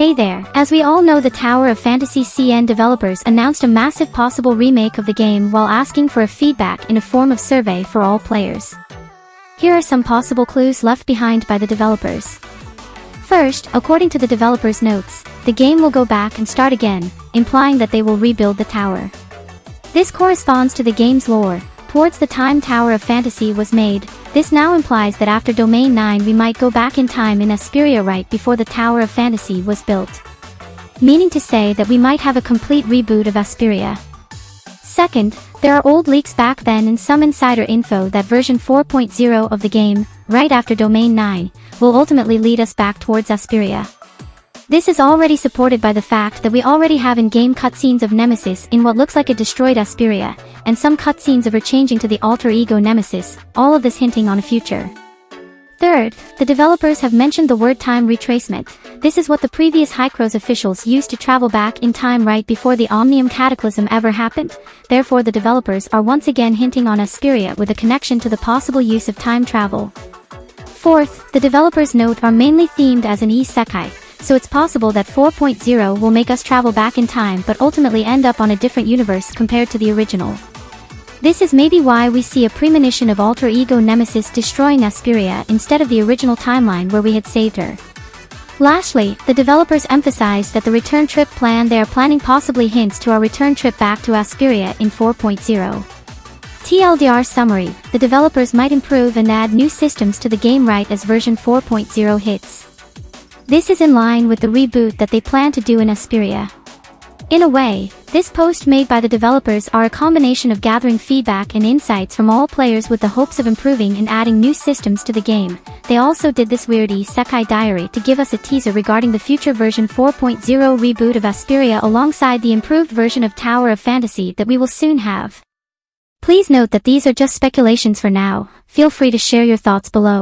Hey there, as we all know, the Tower of Fantasy CN developers announced a massive possible remake of the game while asking for a feedback in a form of survey for all players. Here are some possible clues left behind by the developers. First, according to the developers' notes, the game will go back and start again, implying that they will rebuild the tower. This corresponds to the game's lore. Towards the time Tower of Fantasy was made, this now implies that after Domain 9 we might go back in time in Asperia right before the Tower of Fantasy was built. Meaning to say that we might have a complete reboot of Asperia. Second, there are old leaks back then and some insider info that version 4.0 of the game, right after Domain 9, will ultimately lead us back towards Asperia. This is already supported by the fact that we already have in-game cutscenes of Nemesis in what looks like a destroyed Asperia, and some cutscenes of her changing to the alter ego Nemesis, all of this hinting on a future. Third, the developers have mentioned the word time retracement. This is what the previous Hycros officials used to travel back in time right before the Omnium Cataclysm ever happened. Therefore the developers are once again hinting on Asperia with a connection to the possible use of time travel. Fourth, the developers' note are mainly themed as an isekai, so it's possible that 4.0 will make us travel back in time but ultimately end up on a different universe compared to the original. This is maybe why we see a premonition of alter ego Nemesis destroying Asperia instead of the original timeline where we had saved her. Lastly, the developers emphasize that the return trip plan they are planning possibly hints to our return trip back to Asperia in 4.0. TLDR summary, the developers might improve and add new systems to the game right as version 4.0 hits. This is in line with the reboot that they plan to do in Asperia. In a way, this post made by the developers are a combination of gathering feedback and insights from all players with the hopes of improving and adding new systems to the game. They also did this weird isekai diary to give us a teaser regarding the future version 4.0 reboot of Asperia alongside the improved version of Tower of Fantasy that we will soon have. Please note that these are just speculations for now. Feel free to share your thoughts below.